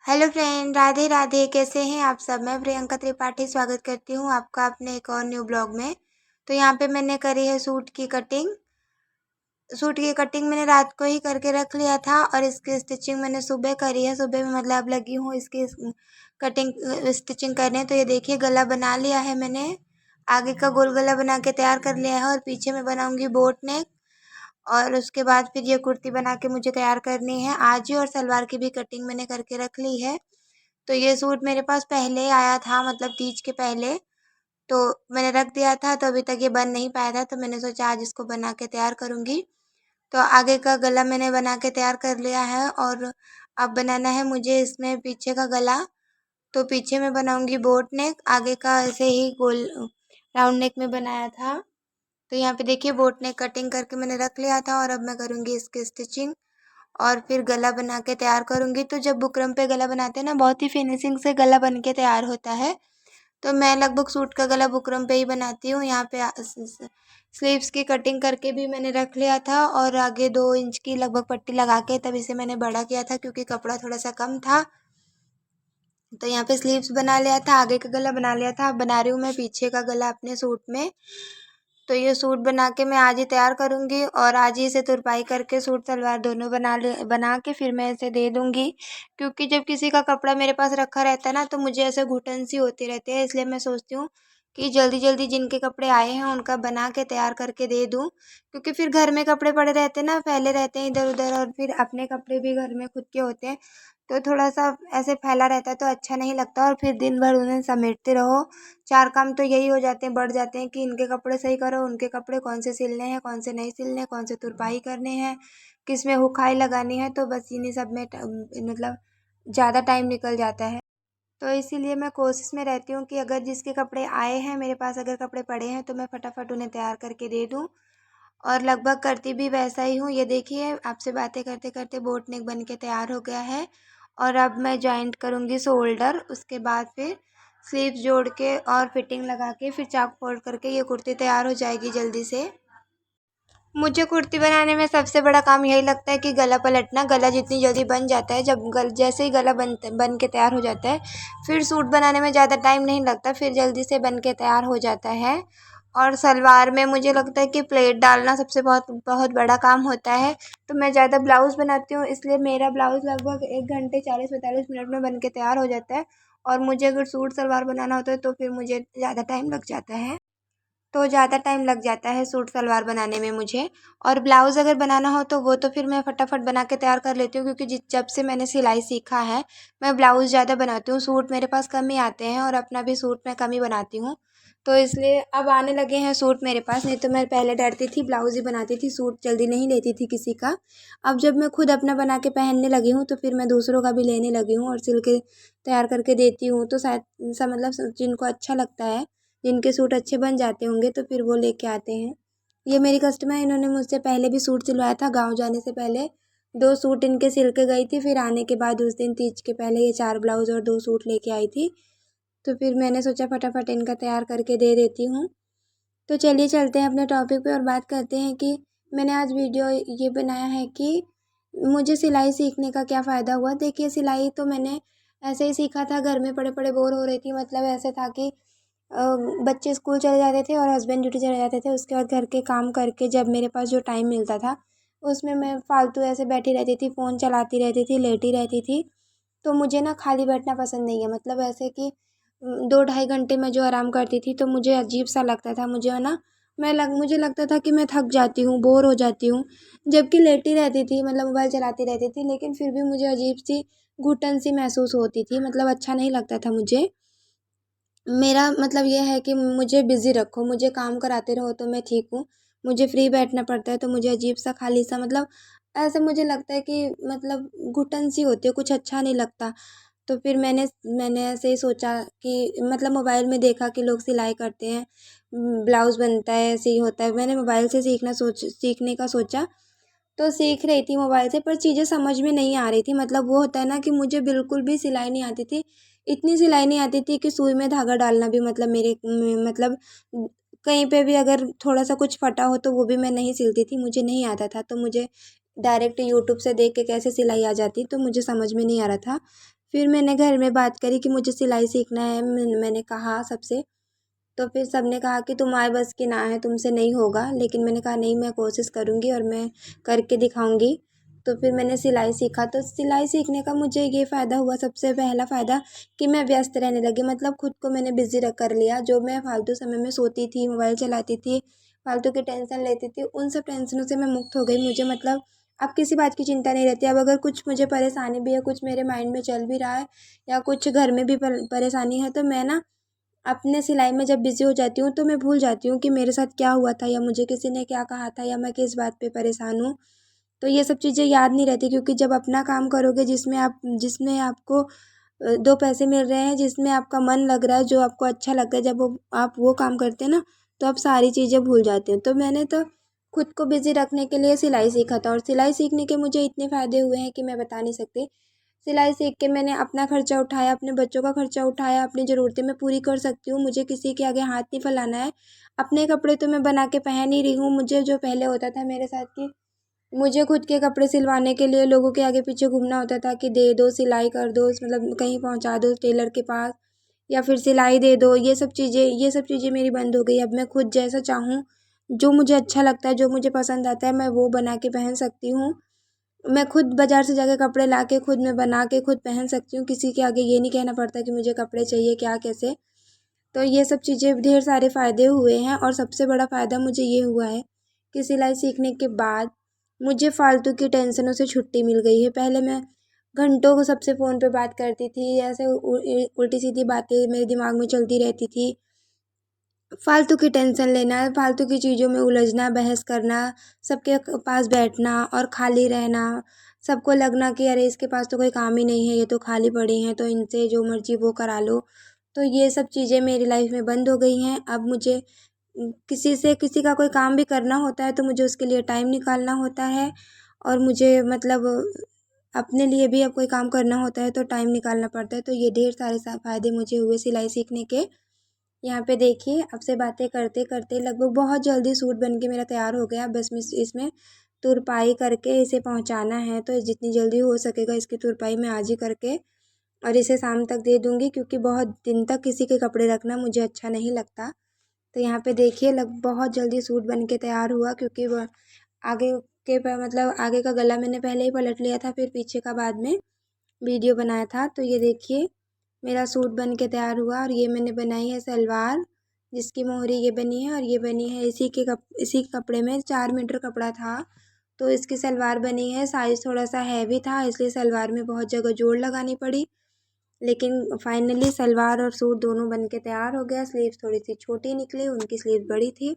Hello friend, Radhe Radhe. कैसे हैं आप सब? मैं प्रियंका त्रिपाठी स्वागत करती हूँ आपका अपने एक और न्यू ब्लॉग में। तो यहाँ पे मैंने करी है सूट की कटिंग। मैंने रात को ही करके रख लिया था और इसकी स्टिचिंग मैंने सुबह करी है। सुबह में मतलब लगी हूँ इसकी कटिंग स्टिचिंग करने। तो ये देखिए, गला बना लिया है मैंने। आगे का गोल गला बना के तैयार कर लिया है और पीछे में बनाऊंगी बोट नेक। और उसके बाद फिर ये कुर्ती बना के मुझे तैयार करनी है आज ही। और सलवार की भी कटिंग मैंने करके रख ली है। तो ये सूट मेरे पास पहले ही आया था, मतलब तीज के पहले। तो मैंने रख दिया था, तो अभी तक ये बन नहीं पाया था, तो मैंने सोचा आज इसको बना के तैयार करूँगी। तो आगे का गला मैंने बना के तैयार कर लिया है और अब बनाना है मुझे इसमें पीछे का गला। तो पीछे में बनाऊंगी बोट नेक, आगे का ऐसे ही गोल राउंड नेक में बनाया था। तो यहाँ पे देखिए, बोट नेक कटिंग करके मैंने रख लिया था और अब मैं करूँगी इसकी स्टिचिंग और फिर गला बना के तैयार करूँगी। तो जब बुकरम पे गला बनाते हैं ना, बहुत ही फिनिशिंग से गला बन के तैयार होता है। तो मैं लगभग सूट का गला बुकरम पे ही बनाती हूँ। यहाँ पे स्लीव्स की कटिंग करके भी मैंने रख लिया था और आगे 2 इंच की लगभग पट्टी लगा के तब इसे मैंने बड़ा किया था, क्योंकि कपड़ा थोड़ा सा कम था। तो यहाँ पे स्लीव्स बना लिया था, आगे का गला बना लिया था। अब बना रही हूँ मैं पीछे का गला अपने सूट में। तो ये सूट बना के मैं आज ही तैयार करूँगी और आज ही इसे तुरपाई करके सूट सलवार दोनों बना के फिर मैं इसे दे दूँगी। क्योंकि जब किसी का कपड़ा मेरे पास रखा रहता है ना, तो मुझे ऐसे घुटन सी होती रहती है। इसलिए मैं सोचती हूँ कि जल्दी जल्दी जिनके कपड़े आए हैं उनका बना के तैयार करके दे दूँ। क्योंकि फिर घर में कपड़े पड़े रहते हैं ना, फैले रहते हैं इधर उधर, और फिर अपने कपड़े भी घर में खुद के होते हैं। तो थोड़ा सा ऐसे फैला रहता है तो अच्छा नहीं लगता, और फिर दिन भर उन्हें समेटते रहो। 4 काम तो यही हो जाते हैं, बढ़ जाते हैं कि इनके कपड़े सही करो, उनके कपड़े कौन से सिलने हैं, कौन से नहीं सिलने, कौन से तुरपाई करने हैं, किस में हुकाई लगानी है। तो बस इन्हीं सब में मतलब ज़्यादा टाइम निकल जाता है। तो इसीलिए मैं कोशिश में रहती हूँ कि अगर जिसके कपड़े आए हैं मेरे पास, अगर कपड़े पड़े हैं, तो मैं फटाफट उन्हें तैयार करके दे दूँ। और लगभग करती भी वैसा ही हूँ। ये देखिए, आपसे बातें करते करते बोट नेक बन के तैयार हो गया है। और अब मैं जॉइंट करूँगी शोल्डर, उसके बाद फिर स्लीव्स जोड़ के और फिटिंग लगा के फिर चाक फोल्ड करके ये कुर्ती तैयार हो जाएगी जल्दी से। मुझे कुर्ती बनाने में सबसे बड़ा काम यही लगता है कि गला पलटना। गला जितनी जल्दी बन जाता है, जब जैसे ही गला बन के तैयार हो जाता है, फिर सूट बनाने में ज़्यादा टाइम नहीं लगता, फिर जल्दी से बन के तैयार हो जाता है। और सलवार में मुझे लगता है कि प्लेट डालना सबसे बहुत बहुत बड़ा काम होता है। तो मैं ज़्यादा ब्लाउज़ बनाती हूँ, इसलिए मेरा ब्लाउज़ लगभग 1 घंटे 40-45 मिनट में बन के तैयार हो जाता है। और मुझे अगर सूट सलवार बनाना होता है तो फिर मुझे ज़्यादा टाइम लग जाता है। तो ज़्यादा टाइम लग जाता है सूट सलवार बनाने में मुझे। और ब्लाउज़ अगर बनाना हो तो वो तो फिर मैं फटाफट बना के तैयार कर लेती हूँ, क्योंकि जब से मैंने सिलाई सीखा है, मैं ब्लाउज़ ज़्यादा बनाती हूँ। सूट मेरे पास कम ही आते हैं और अपना भी सूट मैं कम ही बनाती हूँ। तो इसलिए अब आने लगे हैं सूट मेरे पास, नहीं तो मैं पहले डरती थी, ब्लाउज़ ही बनाती थी, सूट जल्दी नहीं लेती थी किसी का। अब जब मैं खुद अपना बना के पहनने लगी हूँ, तो फिर मैं दूसरों का भी लेने लगी हूँ और सिल के तैयार करके देती हूँ। तो शायद मतलब जिनको अच्छा लगता है, जिनके सूट अच्छे बन जाते होंगे, तो फिर वो लेके आते हैं। ये मेरी कस्टमर, इन्होंने मुझसे पहले भी सूट सिलवाया था। गाँव जाने से पहले 2 सूट इनके सिल के गई थी, फिर आने के बाद उस दिन तीज के पहले ये 4 ब्लाउज़ और 2 सूट लेके आई थी। तो फिर मैंने सोचा फटाफट इनका तैयार करके दे देती हूँ। तो चलिए चलते हैं अपने टॉपिक पे और बात करते हैं कि मैंने आज वीडियो ये बनाया है कि मुझे सिलाई सीखने का क्या फ़ायदा हुआ। देखिए, सिलाई तो मैंने ऐसे ही सीखा था, घर में पड़े पड़े बोर हो रही थी। मतलब ऐसे था कि अ, बच्चे स्कूल चले जाते थे और हस्बैंड ड्यूटी चले जाते थे। उसके बाद घर के काम करके जब मेरे पास जो टाइम मिलता था, उसमें मैं फालतू ऐसे बैठी रहती थी, फ़ोन चलाती रहती थी, लेटी रहती थी। तो मुझे ना खाली बैठना पसंद नहीं है। मतलब ऐसे कि 2 ढाई घंटे मैं जो आराम करती थी, तो मुझे अजीब सा लगता था। मुझे है ना, मुझे लगता था कि मैं थक जाती हूँ, बोर हो जाती हूँ। जबकि लेटी रहती थी, मतलब मोबाइल चलाती रहती थी, लेकिन फिर भी मुझे अजीब सी घुटन सी महसूस होती थी। मतलब अच्छा नहीं लगता था मुझे। मेरा मतलब ये है कि मुझे बिज़ी रखो, मुझे काम कराते रहो तो मैं ठीक हूँ। मुझे फ्री बैठना पड़ता है तो मुझे अजीब सा खाली सा, मतलब ऐसे मुझे लगता है कि मतलब घुटन सी होती है, कुछ अच्छा नहीं लगता। तो फिर मैंने ऐसे ही सोचा कि मतलब मोबाइल में देखा कि लोग सिलाई करते हैं, ब्लाउज़ बनता है, ऐसे ही होता है। मैंने मोबाइल से सीखने का सोचा, तो सीख रही थी मोबाइल से, पर चीज़ें समझ में नहीं आ रही थी। मतलब वो होता है ना कि मुझे बिल्कुल भी सिलाई नहीं आती थी। इतनी सिलाई नहीं आती थी कि सुई में धागा डालना भी, मतलब मतलब कहीं पे भी अगर थोड़ा सा कुछ फटा हो तो वो भी मैं नहीं सिलती थी, मुझे नहीं आता था। तो मुझे डायरेक्ट यूट्यूब से देख के कैसे सिलाई आ जाती, तो मुझे समझ में नहीं आ रहा था। फिर मैंने घर में बात करी कि मुझे सिलाई सीखना है, मैंने कहा सबसे, तो फिर सब ने कहा कि तुम्हारे बस की ना है, तुमसे नहीं होगा। लेकिन मैंने कहा नहीं, मैं कोशिश करूँगी और मैं करके दिखाऊँगी। तो फिर मैंने सिलाई सीखा। तो सिलाई सीखने का मुझे ये फ़ायदा हुआ, सबसे पहला फ़ायदा कि मैं व्यस्त रहने लगी, मतलब खुद को मैंने बिज़ी रख कर लिया। जो मैं फालतू समय में सोती थी, मोबाइल चलाती थी, फालतू की टेंशन लेती थी, उन सब टेंशनों से मैं मुक्त हो गई। मुझे मतलब अब किसी बात की चिंता नहीं रहती। अब अगर कुछ मुझे परेशानी भी है, कुछ मेरे माइंड में चल भी रहा है या कुछ घर में भी परेशानी है, तो मैं ना अपने सिलाई में जब बिज़ी हो जाती हूँ तो मैं भूल जाती हूँ कि मेरे साथ क्या हुआ था या मुझे किसी ने क्या कहा था या मैं किस बात पे परेशान हूँ। तो ये सब चीज़ें याद नहीं रहती, क्योंकि जब अपना काम करोगे जिसमें आपको 2 पैसे मिल रहे हैं, जिसमें आपका मन लग रहा है, जो आपको अच्छा लगता है, जब आप वो काम करते हैं ना, तो आप सारी चीज़ें भूल जाते हो। तो मैंने तो खुद को बिज़ी रखने के लिए सिलाई सीखा था, और सिलाई सीखने के मुझे इतने फ़ायदे हुए हैं कि मैं बता नहीं सकती। सिलाई सीख के मैंने अपना खर्चा उठाया, अपने बच्चों का खर्चा उठाया, अपनी ज़रूरतें मैं पूरी कर सकती हूँ। मुझे किसी के आगे हाथ नहीं फैलाना है। अपने कपड़े तो मैं बना के पहन ही रही हूँ। मुझे जो पहले होता था मेरे साथ कि मुझे खुद के कपड़े सिलवाने के लिए लोगों के आगे पीछे घूमना होता था कि दे दो, सिलाई कर दो, मतलब कहीं पहुँचा दो टेलर के पास, या फिर सिलाई दे दो। ये सब चीज़ें मेरी बंद हो गई। अब मैं खुद जैसा चाहूँ, जो मुझे अच्छा लगता है, जो मुझे पसंद आता है, मैं वो बना के पहन सकती हूँ। मैं खुद बाज़ार से जाके कपड़े ला के खुद मैं बना के खुद पहन सकती हूँ। किसी के आगे ये नहीं कहना पड़ता कि मुझे कपड़े चाहिए, क्या कैसे। तो ये सब चीज़ें, ढेर सारे फ़ायदे हुए हैं, और सबसे बड़ा फ़ायदा मुझे ये हुआ है कि सिलाई सीखने के बाद मुझे फ़ालतू की टेंशनों से छुट्टी मिल गई है। पहले मैं घंटों को सबसे फ़ोन पे बात करती थी, ऐसे उल्टी सीधी बातें मेरे दिमाग में चलती रहती थी। फालतू की टेंशन लेना, फालतू की चीज़ों में उलझना, बहस करना, सबके पास बैठना और खाली रहना, सबको लगना कि अरे इसके पास तो कोई काम ही नहीं है, ये तो खाली पड़ी हैं, तो इनसे जो मर्जी वो करा लो। तो ये सब चीज़ें मेरी लाइफ में बंद हो गई हैं। अब मुझे किसी का कोई काम भी करना होता है तो मुझे उसके लिए टाइम निकालना होता है, और मुझे मतलब अपने लिए भी अब कोई काम करना होता है तो टाइम निकालना पड़ता है। तो ये ढेर सारे फ़ायदे मुझे हुए सिलाई सीखने के। यहाँ पे देखिए, आपसे बातें करते करते लगभग बहुत जल्दी सूट बन के मेरा तैयार हो गया। बस मैं इसमें तुरपाई करके इसे पहुँचाना है, तो जितनी जल्दी हो सकेगा इसकी तुरपाई मैं आज ही करके और इसे शाम तक दे दूँगी, क्योंकि बहुत दिन तक किसी के कपड़े रखना मुझे अच्छा नहीं लगता। तो यहाँ पे देखिए, बहुत जल्दी सूट बन के तैयार हुआ, क्योंकि वह आगे मतलब आगे का गला मैंने पहले ही पलट लिया था, फिर पीछे का बाद में वीडियो बनाया था। तो ये देखिए, मेरा सूट बन के तैयार हुआ, और ये मैंने बनाई है सलवार, जिसकी मोहरी ये बनी है, और ये बनी है इसी कपड़े में 4 मीटर कपड़ा था, तो इसकी सलवार बनी है। साइज़ थोड़ा सा हैवी था, इसलिए सलवार में बहुत जगह जोड़ लगानी पड़ी, लेकिन फाइनली सलवार और सूट दोनों बन के तैयार हो गया। स्लीव्स थोड़ी सी छोटी निकली, उनकी स्लीव बड़ी थी,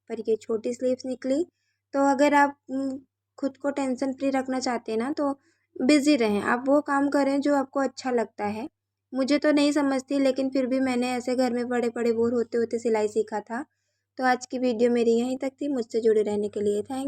पर ये छोटी स्लीव्स निकली। तो अगर आप खुद को टेंशन फ्री रखना चाहते हैं ना, तो बिज़ी रहें, आप वो काम करें जो आपको अच्छा लगता है। मुझे तो नहीं समझती, लेकिन फिर भी मैंने ऐसे घर में पड़े पड़े बोर होते होते सिलाई सीखा था। तो आज की वीडियो मेरी यहीं तक थी। मुझसे जुड़े रहने के लिए थैंक